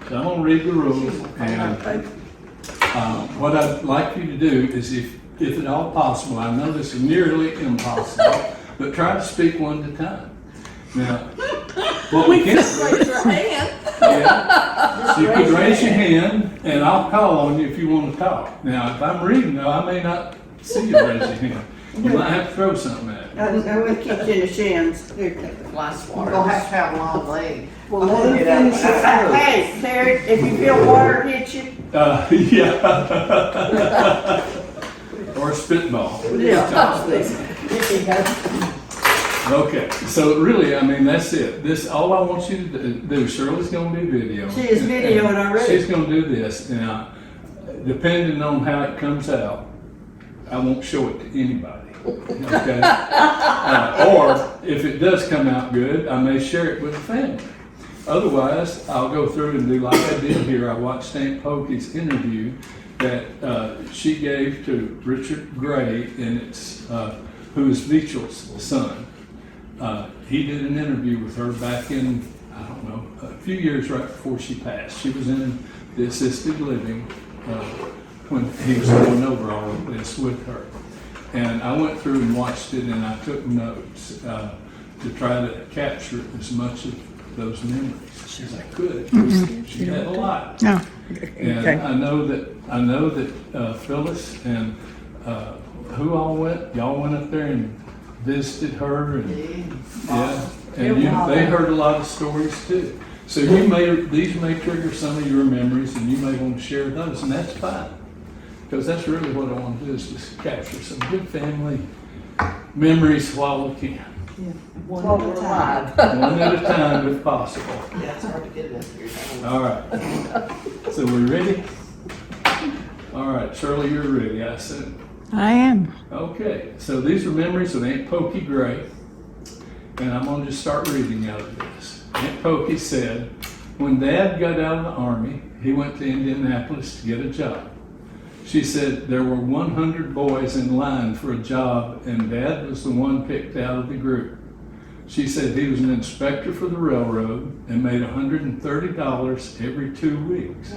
So I'm gonna read the rules, and what I'd like you to do is, if at all possible, I know this is nearly impossible, but try to speak one at a time. Now, what we can Raise your hand. yeah, you could raise your hand, and I'll call on you if you want to talk. Now, if I'm reading, though, I may not see you raise your hand. You might have to throw something at me. I would kick you in the shins. Here, take the Glass You're water. gonna have to have a long leg. Well, let him finish it first. Hey, Terry, if you feel water hit you, Yeah. Or spitball. Okay, so really, I mean, that's it. This, all I want you to do, Shirley's gonna do video. She is videoing already. She's gonna do this. Now, depending on how it comes out, I won't show it to anybody, okay? Or if it does come out good, I may share it with the family. Otherwise, I'll go through and do like I did here. I watched Aunt Pokie's interview that she gave to Richard Gray, and it's who is Veachel's son. He did an interview with her back in, I don't know, a few years right before she passed. She was in the assisted living when he was going over all of this with her. And I went through and watched it, and I took notes to try to capture as much of those memories as I could. She had a lot. No. And I know that Phyllis and who all went? Y'all went up there and visited her, and yeah, and they heard a lot of stories too. So these may trigger some of your memories, and you may want to share those, and that's fine, because that's really what I want to do, is just capture some good family memories while we can. One at a time. One at a time if possible. Yeah, it's hard to get this here. All right. So we ready? All right, Shirley, you're ready, I assume. I am. Okay, so these are memories of Aunt Pokie Gray, and I'm going to just start reading out of this. Aunt Pokie said, when Dad got out of the Army, he went to Indianapolis to get a job. She said there were 100 boys in line for a job, and Dad was the one picked out of the group. She said he was an inspector for the railroad and made $130 every 2 weeks.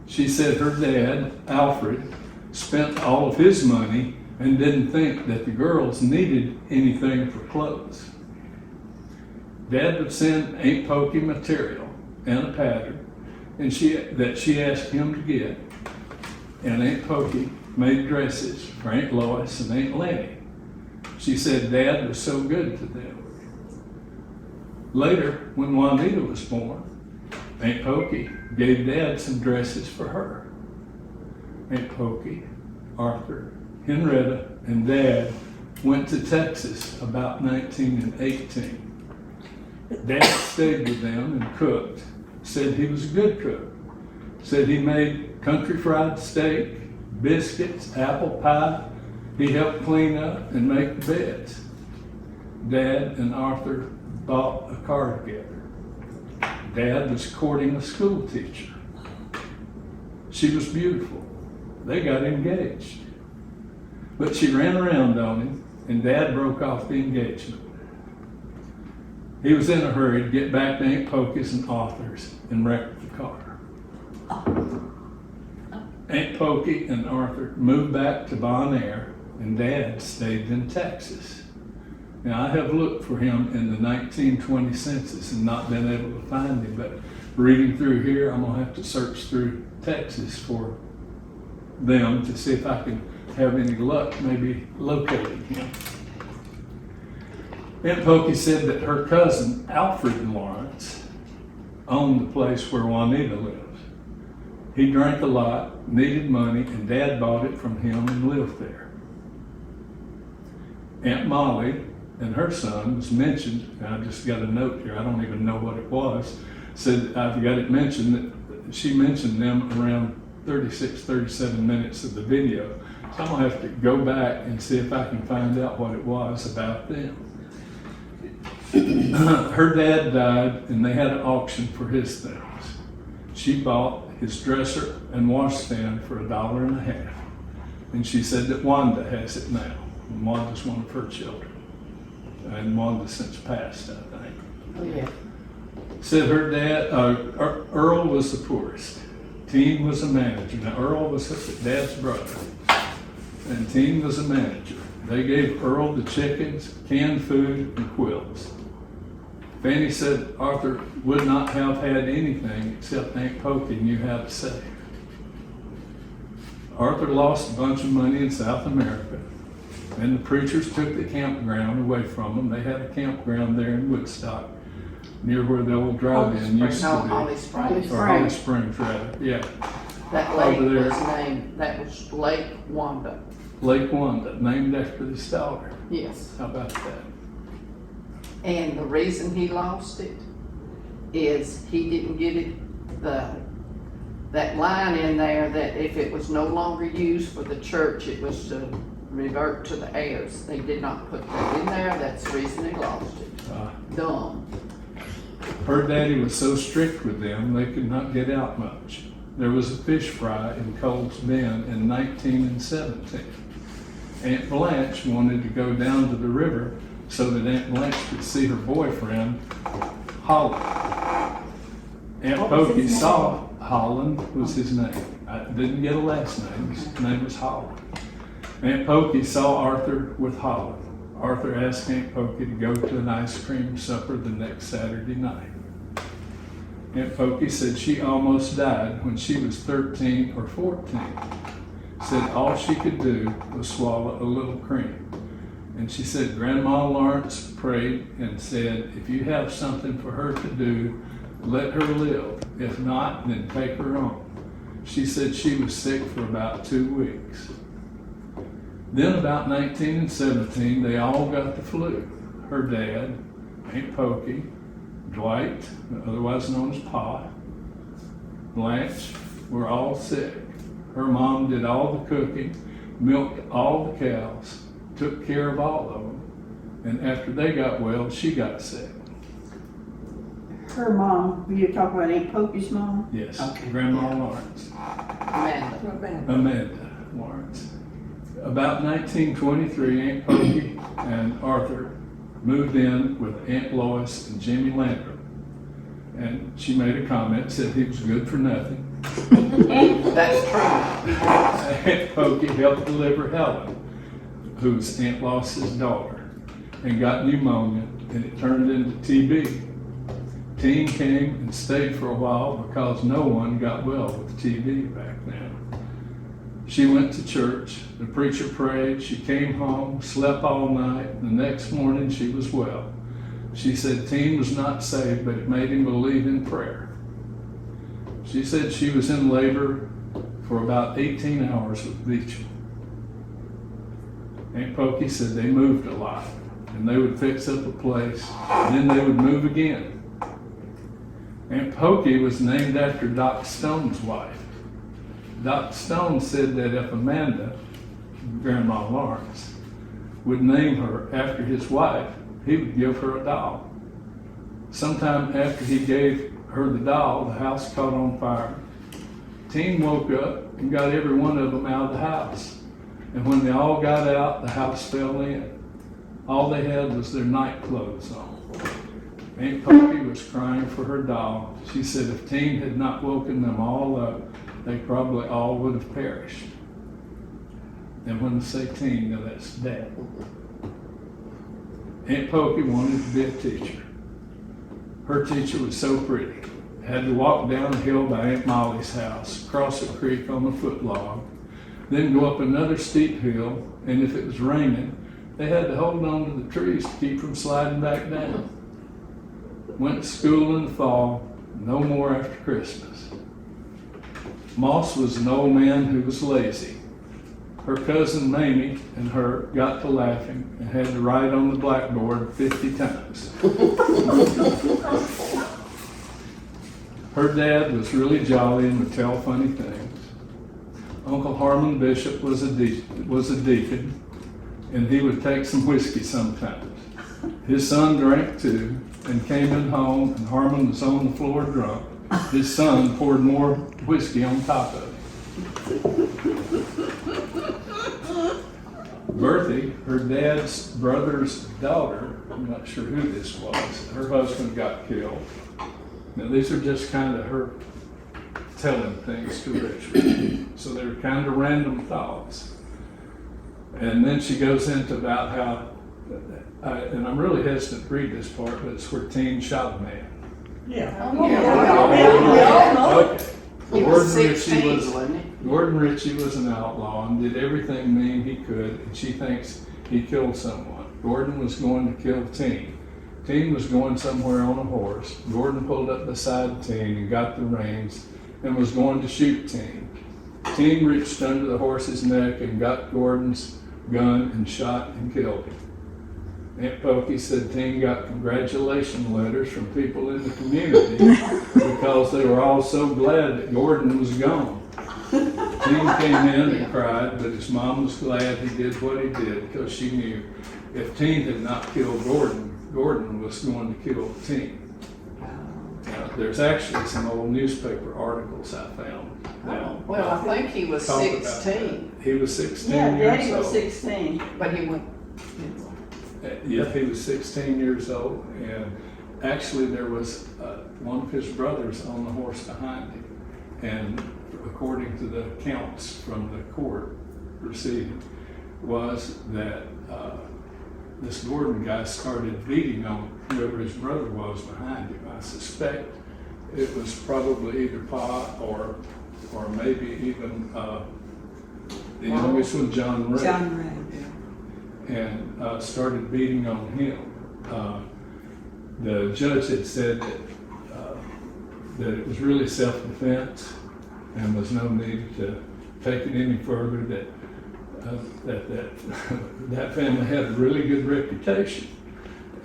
She said her dad, Alfred, spent all of his money and didn't think that the girls needed anything for clothes. Dad would send Aunt Pokie material and a pattern that she asked him to get, and Aunt Pokie made dresses for Aunt Lois and Aunt Lenny. She said Dad was so good to them. Later, when Juanita was born, Aunt Pokie gave Dad some dresses for her. Aunt Pokie, Arthur, Henrietta, and Dad went to Texas about 19 and 18. Dad stayed with them and cooked, said he was a good cook, said he made country fried steak, biscuits, apple pie. He helped clean up and make the beds. Dad and Arthur bought a car together. Dad was courting a school teacher. She was beautiful. They got engaged. But she ran around on him, and Dad broke off the engagement. He was in a hurry to get back to Aunt Pokie's and Arthur's and wrecked the car. Aunt Pokie and Arthur moved back to Bon Air, and Dad stayed in Texas. Now, I have looked for him in the 1920 census and not been able to find him, but reading through here, I'm gonna have to search through Texas for them to see if I can have any luck maybe locating him. Aunt Pokie said that her cousin, Alfred Lawrence, owned the place where Juanita lives. He drank a lot, needed money, and Dad bought it from him and lived there. Aunt Molly and her son was mentioned, and I just got a note here, I don't even know what it was, said I've got it mentioned that she mentioned them around 36, 37 minutes of the video. So I'm gonna have to go back and see if I can find out what it was about them. Her dad died, and they had an auction for his things. She bought his dresser and washstand for $1.50. And she said that Wanda has it now. And Wanda's one of her children. And Wanda's since passed, I think. Oh, yeah. Said her dad, Earl was the poorest. Teen was a manager. Now Earl was her dad's brother, and Teen was a manager. They gave Earl the chickens, canned food, and quilts. Fanny said Arthur would not have had anything except Aunt Pokie knew how to save. Arthur lost a bunch of money in South America, and the preachers took the campground away from them. They had a campground there in Woodstock, near where the old drive-in used to be. Holly Springs. Or Holly Springs, rather, yeah. That lake Over there. was named, that was Lake Wanda. Lake Wanda, named after this daughter. Yes. How about that? And the reason he lost it is he didn't get it, that line in there that if it was no longer used for the church, it was to revert to the heirs. They did not put that in there. That's the reason they lost it. Dumb. Her daddy was so strict with them, they could not get out much. There was a fish fry in Cole's Bend in 1917. Aunt Blanche wanted to go down to the river so that Aunt Blanche could see her boyfriend, Holland. Aunt What was Pokie his saw Holland was his name. I didn't get a last name. His name was Holland. Aunt Pokie saw Arthur with Holland. Arthur asked Aunt Pokie to go to an ice cream supper the next Saturday night. Aunt Pokie said she almost died when she was 13 or 14. Said all she could do was swallow a little cream. And she said Grandma Lawrence prayed and said, if you have something for her to do, let her live. If not, then take her on. She said she was sick for about 2 weeks. Then about 19 and 17, they all got the flu. Her dad, Aunt Pokie, Dwight, otherwise known as Pa, Blanche, were all sick. Her mom did all the cooking, milked all the cows, took care of all of them, and after they got well, she got sick. Her mom, you're talking about Aunt Pokie's mom? Yes, Okay. Grandma Lawrence. Amanda Lawrence. About 1923, Aunt Pokie and Arthur moved in with Aunt Lois and Jimmy Landrum. And she made a comment, said he was good for nothing. That's true. Aunt Pokie helped deliver Helen, who's Aunt Lois's daughter, and got pneumonia, and it turned into TB. Teen came and stayed for a while because no one got well with TB back then. She went to church, the preacher prayed, she came home, slept all night, the next morning she was well. She said Teen was not saved, but it made him believe in prayer. She said she was in labor for about 18 hours with Veachel. Aunt Pokie said they moved a lot, and they would fix up a place, and then they would move again. Aunt Pokie was named after Doc Stone's wife. Doc Stone said that if Amanda, Grandma Lawrence, would name her after his wife, he would give her a doll. Sometime after he gave her the doll, the house caught on fire. Teen woke up and got every one of them out of the house. And when they all got out, the house fell in. All they had was their night clothes on. Aunt Pokie was crying for her doll. She said if Teen had not woken them all up, they probably all would have perished. And when they say Teen, now that's Dad. Aunt Pokie wanted to be a teacher. Her teacher was so pretty. Had to walk down a hill by Aunt Molly's house, cross a creek on a footlog, then go up another steep hill, and if it was raining, they had to hold on to the trees to keep from sliding back down. Went to school in the fall, no more after Christmas. Moss was an old man who was lazy. Her cousin Mamie and her got to laughing and had to write on the blackboard 50 times. Her dad was really jolly and would tell funny things. Uncle Harmon Bishop was a deacon, and he would take some whiskey sometimes. His son drank too, and came in home, and Harmon was on the floor drunk. His son poured more whiskey on top of it. Berthe, her dad's brother's daughter, I'm not sure who this was, her husband got killed. Now, these are just kind of her telling things to Richard. So they're kind of random thoughts. And then she goes into about how, and I'm really hesitant to read this part, but it's where teen shot a man. Yeah. Okay. He was 16, wasn't he? Gordon Ritchie was an outlaw and did everything mean he could, and she thinks he killed someone. Gordon was going to kill Teen. Teen was going somewhere on a horse. Gordon pulled up beside Teen and got the reins and was going to shoot Teen. Teen reached under the horse's neck and got Gordon's gun and shot and killed him. Aunt Pokie said Teen got congratulation letters from people in the community because they were all so glad that Gordon was gone. Teen came in and cried, but his mom was glad he did what he did because she knew if Teen had not killed Gordon, Gordon was going to kill Teen. Now, there's actually some old newspaper articles I found. Now, Well, I think he was talk about 16, that. He was 16 Yeah, years Daddy old. was 16. but he went. Yeah, he was 16 years old, and actually there was one of his brothers on the horse behind him. And according to the accounts from the court proceeding, was that this Gordon guy started beating on whoever his brother was behind him. I suspect it was probably either Pa or maybe even the youngest one, John Ray. John Ray. And started beating on him. The judge had said that it was really self-defense and was no need to take it any further, that family had a really good reputation.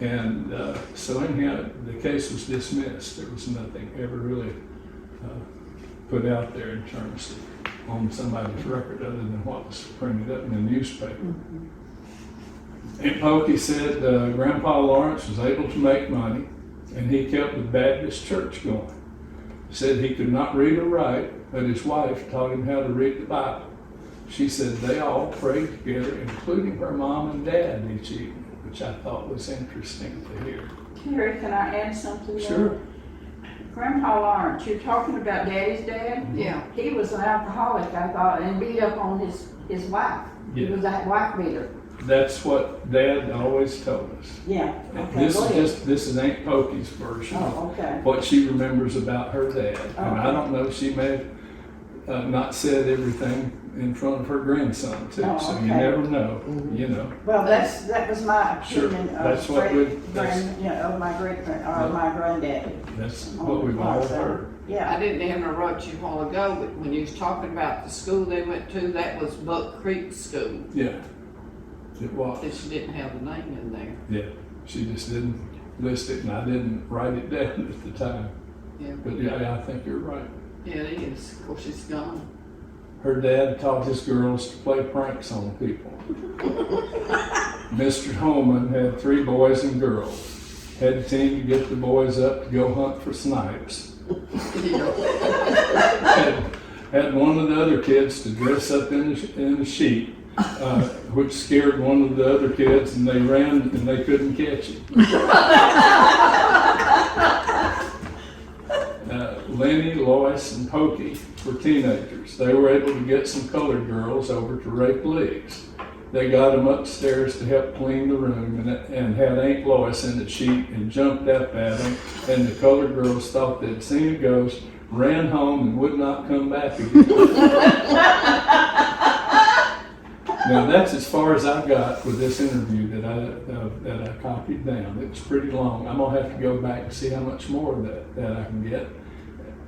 And so anyhow, the case was dismissed. There was nothing ever really put out there in terms of on somebody's record other than what was printed up in the newspaper. Mm-hmm. Aunt Pokie said Grandpa Lawrence was able to make money and he kept the Baptist church going. Said he could not read or write, but his wife taught him how to read the Bible. She said they all prayed together, including her mom and dad each evening, which I thought was interesting to hear. Terry, can I add something? Sure. Grandpa Lawrence, you're talking about Daddy's dad? Yeah. He was an alcoholic, I thought, and beat up on his wife. He Yeah. was a wife beater. That's what Dad always told us. Yeah, And okay, go ahead. this is Aunt Pokie's version. Oh, okay. What she remembers about her dad. And I don't know, she may have not said everything in front of her grandson too, Oh, so you okay. never know, you know. Well, that was my Sure, opinion that's of what we- of my my granddaddy. That's what we've all heard. I Yeah, didn't interrupt you a while ago, but when you was talking about the school they went to, that was Buck Creek School. Yeah, it was. That she didn't have the name in there. Yeah, she just didn't list it and I didn't write it down at the time. Yeah. But yeah, I think you're right. Yeah, it is. Of course, it's gone. Her dad taught his girls to play pranks on people. Mr. Holman had 3 boys and girls. Had a team to get the boys up to go hunt for snipes. Had one of the other kids to dress up in a sheep, which scared one of the other kids, and they ran and they couldn't catch him. Lenny, Lois, and Pokey were teenagers. They were able to get some colored girls over to rake leaves. They got them upstairs to help clean the room and had Aunt Lois in the sheet and jumped up at them. And the colored girls thought they'd seen a ghost, ran home, and would not come back again. Now that's as far as I got with this interview that I copied down. It was pretty long. I'm gonna have to go back and see how much more that I can get.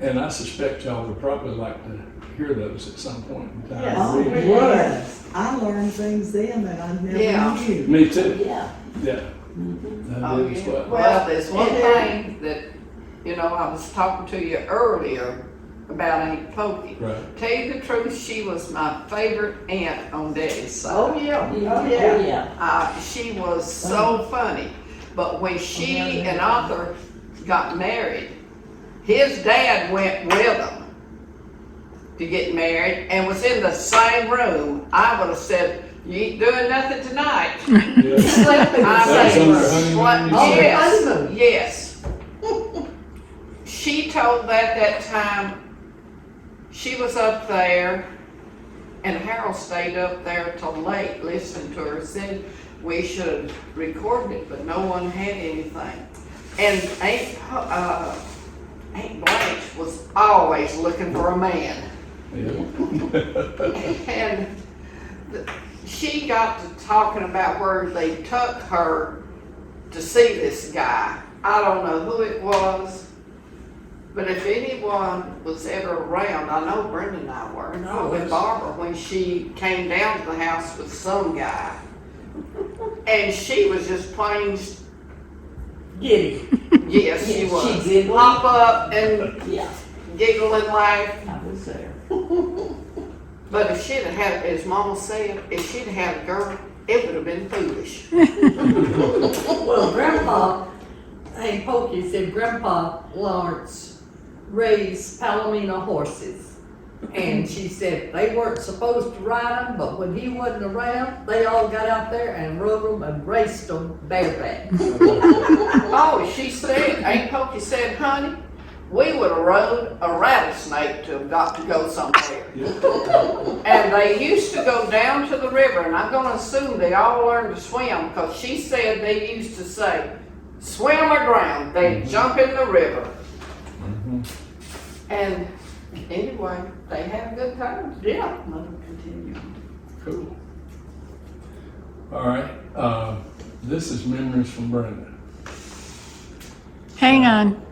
And I suspect y'all would probably like to hear those at some point in time. Yes. Oh, Read it. yes. I learned things then that I never Yeah. knew. Me too. yeah. Yeah. I Oh, did as yeah. well. Well, there's one it- thing that, I was talking to you earlier about Aunt Pokey. Right. Tell you the truth, she was my favorite aunt on Daddy's side. Oh, yeah, oh, yeah. She was so funny. But when she and Arthur got married, his dad went with them to get married and was in the same room. I would have said, "You ain't doing nothing tonight." Yeah. Slept in the I That was same on room. their honeymoon, What? you said? Yes, honeymoon. yes. she told that time she was up there and Harold stayed up there till late listening to her. Said we should record it, but no one had anything. And Aunt Blanche was always looking for a man. And she got to talking about where they took her to see this guy. I don't know who it was, but if anyone was ever around, I know Brenda and I were, with Barbara when she came down to the house with some guy. And she was just plain, Giddy. yes, she Yes, was. she did. Hop up and Yeah, giggle and laugh. I was there. But if she'd have had, as Mama said, if she'd have had a girl, it would have been foolish. Well, Grandpa, Aunt Pokie said Grandpa Lawrence raised Palomino horses. And she said they weren't supposed to ride them, but when he wasn't around, they all got out there and rode them and raced them bareback. Oh, she said, Aunt Pokie said, honey, we would have rode a rattlesnake to have got to go somewhere. And they used to go down to the river, and I'm gonna assume they all learned to swim, because she said they used to say, swim or drown. They'd jump in the river. And anyway, they had a good time. Yeah, let them continue. Cool. All right, this is Memories from Brenda. Hang on.